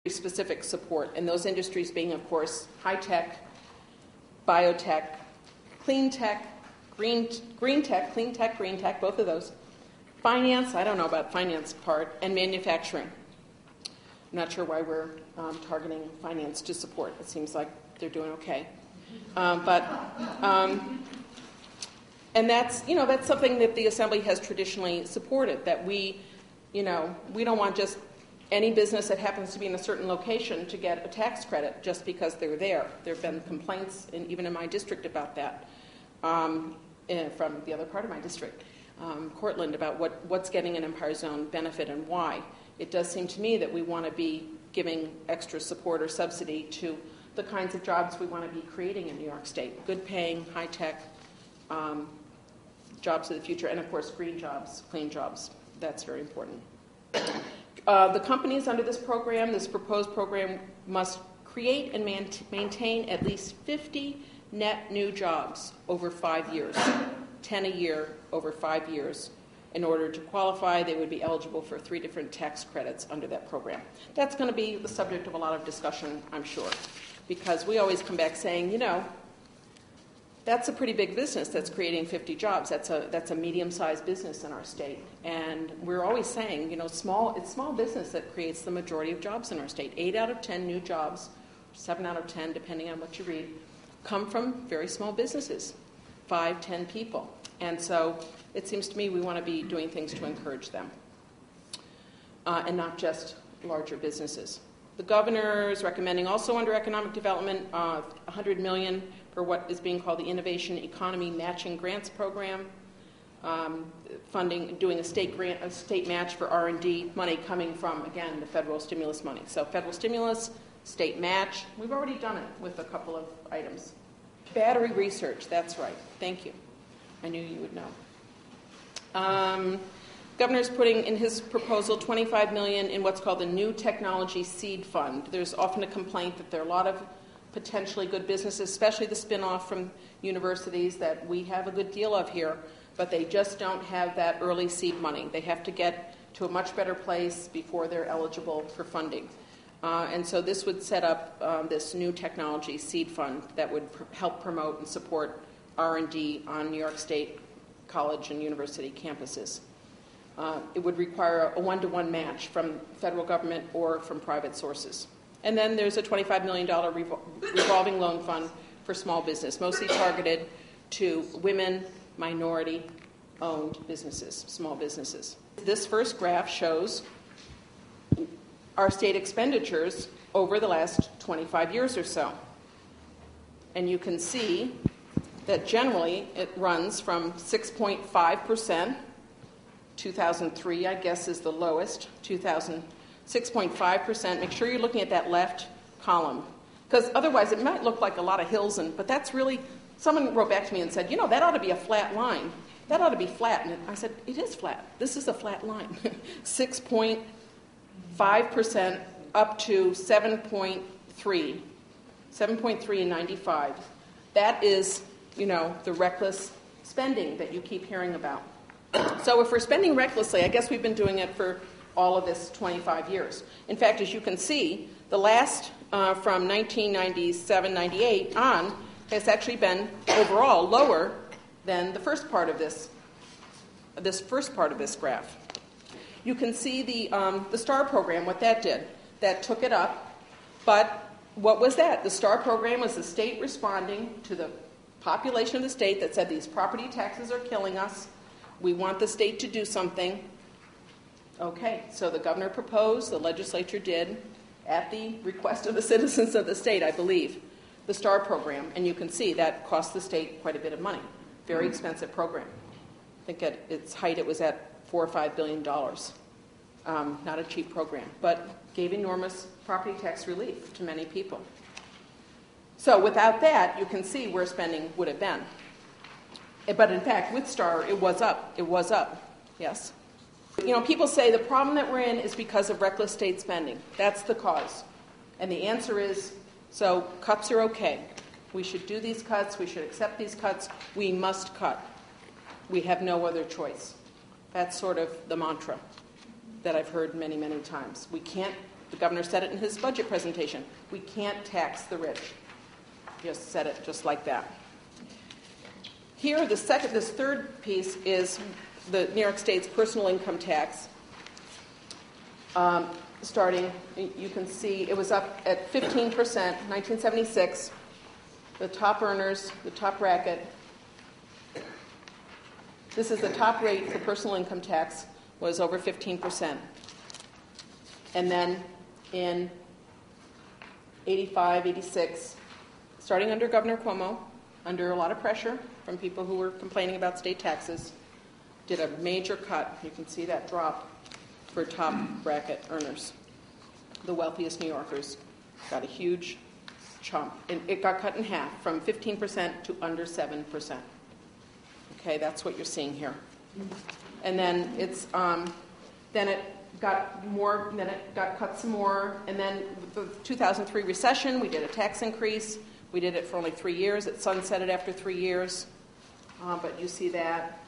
specific support, and those industries being, of course, high-tech, biotech, clean tech, green tech, clean tech, green tech, both of those. Finance, I don't know about finance part, and manufacturing. I'm not sure why we're targeting finance to support. It seems like they're doing okay. And that's something that the Assembly has traditionally supported, that we don't want just any business that happens to be in a certain location to get a tax credit just because they're there. There have been complaints, even in my district, about that from the other part of my district, Cortland, about what's getting an Empire Zone benefit and why. It does seem to me that we want to be giving extra support or subsidy to the kinds of jobs we want to be creating in New York State. Good paying, high-tech jobs of the future, and of course green jobs, clean jobs. That's very important. The companies under this program, this proposed program, must create and maintain at least 50 net new jobs over 5 years, 10 a year over 5 years. In order to qualify, they would be eligible for 3 different tax credits under that program. That's going to be the subject of a lot of discussion, I'm sure, because we always come back saying, that's a pretty big business that's creating 50 jobs. That's a medium-sized business in our state. And we're always saying, it's small business that creates the majority of jobs in our state. 8 out of 10 new jobs, 7 out of 10, depending on what you read, come from very small businesses, 5, 10 people. And so it seems to me we want to be doing things to encourage them, and not just larger businesses. The governor is recommending also under economic development $100 million for what is being called the Innovation Economy Matching Grants Program, doing a state match for R&D money coming from, again, the federal stimulus money. So federal stimulus, state match. We've already done it with a couple of items. Battery research, that's right. Thank you. I knew you would know. Governor's putting in his proposal $25 million in what's called the New Technology Seed Fund. There's often a complaint that there are a lot of potentially good businesses, especially the spin-off from universities that we have a good deal of here, but they just don't have that early seed money. They have to get to a much better place before they're eligible for funding. And so this would set up this New Technology Seed Fund that would help promote and support R&D on New York State college and university campuses. It would require a 1-to-1 match from federal government or from private sources. And then there's a $25 million revolving loan fund for small business, mostly targeted to women, minority-owned businesses, small businesses. This first graph shows our state expenditures over the last 25 years or so. And you can see that generally it runs from 6.5%, 2003, I guess, is the lowest, 6.5%. Make sure you're looking at that left column, because otherwise it might look like a lot of hills, but that's really, someone wrote back to me and said, that ought to be a flat line. That ought to be flat. And I said, it is flat. This is a flat line. 6.5% up to 7.3 in 95. That is, the reckless spending that you keep hearing about. So if we're spending recklessly, I guess we've been doing it for all of this 25 years. In fact, as you can see, the last from 1997-98 on has actually been overall lower than the first part of this graph. You can see the STAR program, what that did. That took it up. But what was that? The STAR program was the state responding to the population of the state that said these property taxes are killing us. We want the state to do something. Okay, so the governor proposed, the legislature did, at the request of the citizens of the state, I believe, the STAR program. And you can see that cost the state quite a bit of money. Very expensive program. I think at its height it was at $4 or $5 billion. Not a cheap program, but gave enormous property tax relief to many people. So without that, you can see where spending would have been. But in fact, with STAR, it was up. It was up. Yes? People say the problem that we're in is because of reckless state spending. That's the cause. And the answer is, so cuts are okay. We should do these cuts. We should accept these cuts. We must cut. We have no other choice. That's sort of the mantra that I've heard many, many times. We can't The governor said it in his budget presentation. We can't tax the rich. Just said it just like that. Here, this third piece is the New York State's personal income tax. Starting, you can see it was up at 15%, 1976. The top earners, the top bracket. This is the top rate for personal income tax, was over 15%. And then in 85, 86, starting under Governor Cuomo, under a lot of pressure from people who were complaining about state taxes, did a major cut. You can see that drop for top bracket earners. The wealthiest New Yorkers got a huge chunk. And it got cut in half from 15% to under 7%. Okay, that's what you're seeing here. And then then it got more, then it got cut some more, and then the 2003 recession, we did a tax increase. We did it for only 3 years. It sunsetted after 3 years, but you see that.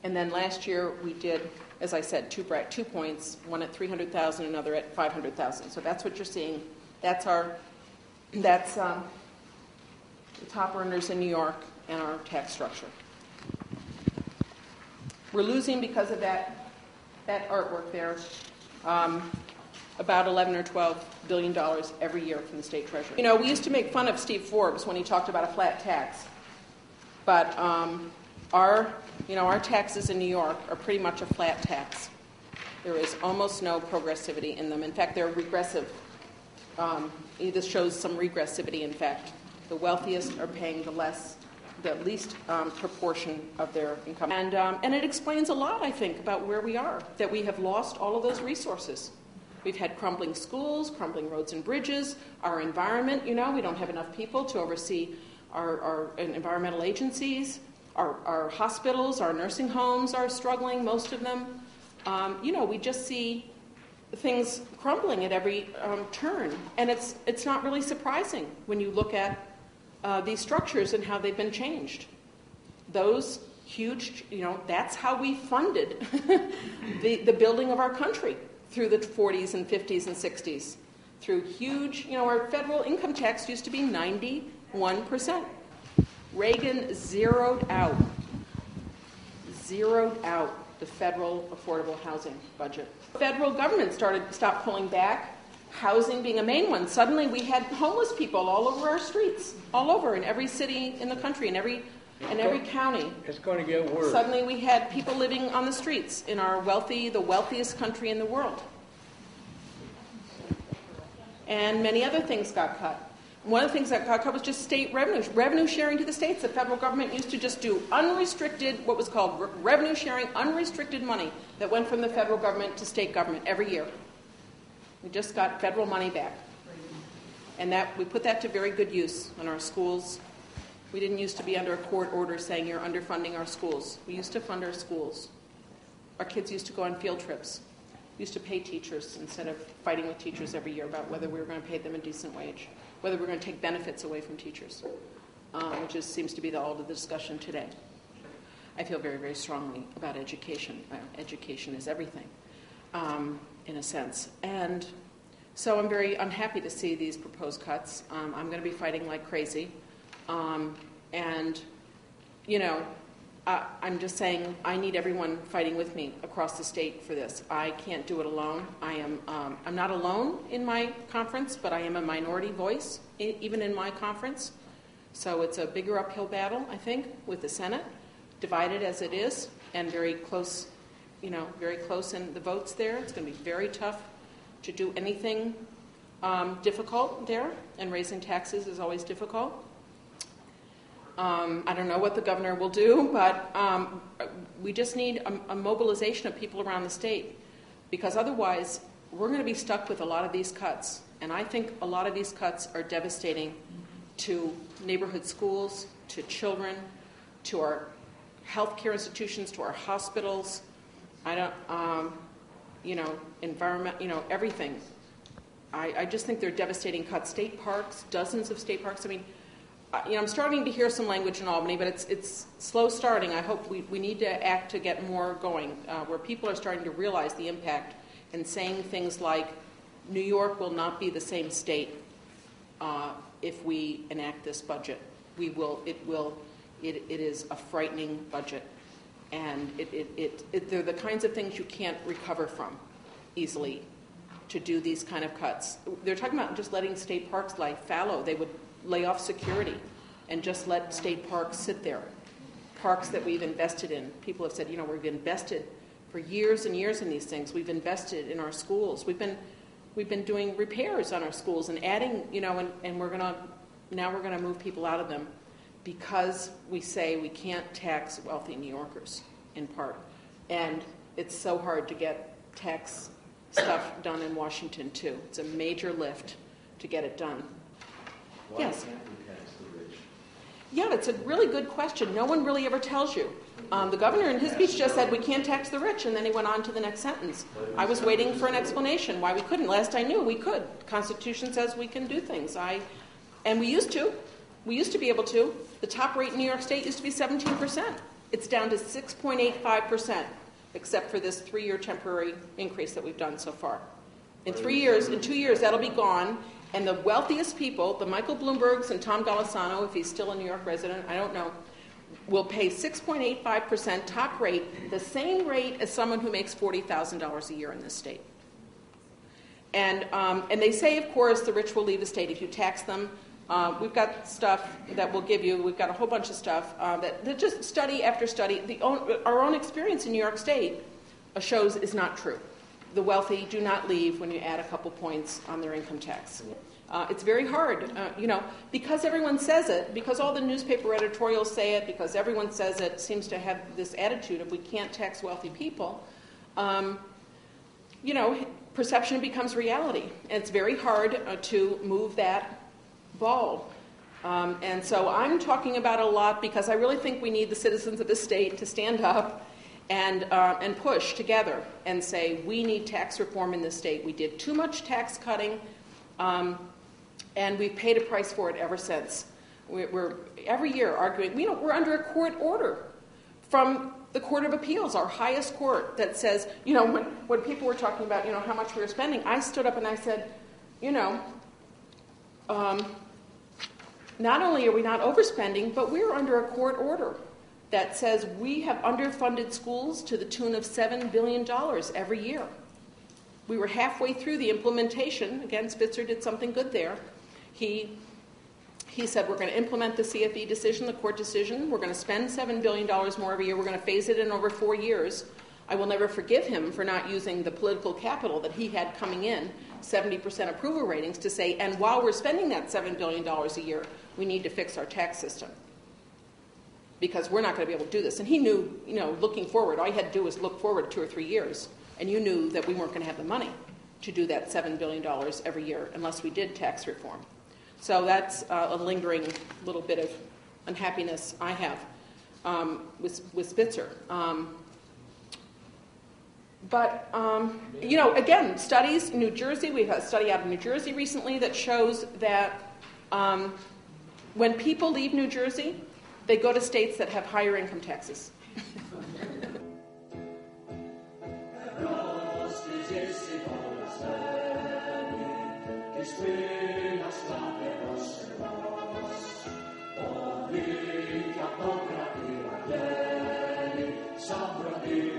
And then last year we did, as I said, two points, one at $300,000, another at $500,000. So that's what you're seeing. That's the top earners in New York and our tax structure. We're losing because of that artwork there, about $11 or $12 billion every year from the state treasury. You know, we used to make fun of Steve Forbes when he talked about a flat tax, but our taxes in New York are pretty much a flat tax. There is almost no progressivity in them. In fact, they're regressive. This shows some regressivity. In fact, the wealthiest are paying the least proportion of their income. And it explains a lot, I think, about where we are, that we have lost all of those resources. We've had crumbling schools, crumbling roads and bridges, our environment, we don't have enough people to oversee our environmental agencies, our hospitals, our nursing homes are struggling, most of them. We just see things crumbling at every turn. And it's not really surprising when you look at these structures and how they've been changed. Those huge, that's how we funded the building of our country through the 40s and 50s and 60s. Through huge, our federal income tax used to be 91%. Reagan zeroed out the federal affordable housing budget. The federal government stopped pulling back, housing being a main one. Suddenly we had homeless people all over our streets, all over in every city in the country, in every county. It's going to get worse. Suddenly we had people living on the streets in the wealthiest country in the world. And many other things got cut. One of the things that got cut was just state revenue sharing to the states. The federal government used to just do unrestricted, what was called revenue sharing, unrestricted money that went from the federal government to state government every year. We just got federal money back. And we put that to very good use in our schools. We didn't used to be under a court order saying you're underfunding our schools. We used to fund our schools. Our kids used to go on field trips. We used to pay teachers instead of fighting with teachers every year about whether we were going to pay them a decent wage, whether we were going to take benefits away from teachers, which seems to be all of the discussion today. I feel very, very strongly about education. Education is everything, in a sense. And so I'm very unhappy to see these proposed cuts. I'm going to be fighting like crazy. I'm just saying I need everyone fighting with me across the state for this. I can't do it alone. I'm not alone in my conference, but I am a minority voice, even in my conference. So it's a bigger uphill battle, I think, with the Senate, divided as it is, and very close in the votes there. It's going to be very tough to do anything difficult there, and raising taxes is always difficult. I don't know what the governor will do, but we just need a mobilization of people around the state, because otherwise we're going to be stuck with a lot of these cuts. And I think a lot of these cuts are devastating to neighborhood schools, to children, to our healthcare institutions, to our hospitals. Environment, everything. I just think they're devastating cuts. State parks, dozens of state parks. I mean, I'm starting to hear some language in Albany, but it's slow starting. I hope we need to act to get more going, where people are starting to realize the impact and saying things like, New York will not be the same state if we enact this budget. It is a frightening budget, and they're the kinds of things you can't recover from easily to do these kind of cuts. They're talking about just letting state parks lie fallow. They would lay off security and just let state parks sit there. Parks that we've invested in. People have said, we've invested for years and years in these things. We've invested in our schools. We've been doing repairs on our schools and adding, and we're gonna move people out of them because we say we can't tax wealthy New Yorkers, in part. And it's so hard to get tax stuff done in Washington too. It's a major lift to get it done. Why yes. Can't we tax the rich? Yeah, it's a really good question. No one really ever tells you. The governor in his speech just said we can't tax the rich, and then he went on to the next sentence. I was waiting for an explanation why we couldn't. Last I knew, we could. The Constitution says we can do things. And we used to. We used to be able to. The top rate in New York State used to be 17%. It's down to 6.85%, except for this 3-year temporary increase that we've done so far. In 2 years, that'll be gone. And the wealthiest people, the Michael Bloombergs and Tom Golisano, if he's still a New York resident, I don't know, will pay 6.85% top rate, the same rate as someone who makes $40,000 a year in this state. And they say, of course, the rich will leave the state if you tax them. We've got stuff that we'll give you. We've got a whole bunch of stuff that just study after study. Our own experience in New York State shows is not true. The wealthy do not leave when you add a couple points on their income tax. It's very hard, because everyone says it, because all the newspaper editorials say it, because everyone says it, seems to have this attitude of we can't tax wealthy people. Perception becomes reality. And it's very hard to move that ball. And so I'm talking about it a lot because I really think we need the citizens of this state to stand up and push together and say we need tax reform in this state. We did too much tax cutting, and we've paid a price for it ever since. We're every year arguing. We're under a court order from the Court of Appeals, our highest court, that says, when people were talking about, how much we were spending, I stood up and I said, not only are we not overspending, but we're under a court order that says we have underfunded schools to the tune of $7 billion every year. We were halfway through the implementation. Again, Spitzer did something good there. He said we're going to implement the CFE decision, the court decision. We're going to spend $7 billion more every year. We're going to phase it in over 4 years. I will never forgive him for not using the political capital that he had coming in, 70% approval ratings, to say, and while we're spending that $7 billion a year, we need to fix our tax system, because we're not going to be able to do this. And he knew, looking forward, all you had to do was look forward 2 or 3 years, and you knew that we weren't going to have the money to do that $7 billion every year unless we did tax reform. So that's a lingering little bit of unhappiness I have with Spitzer. Again, studies in New Jersey, we've had a study out of New Jersey recently that shows that when people leave New Jersey, they go to states that have higher income taxes. Sopra di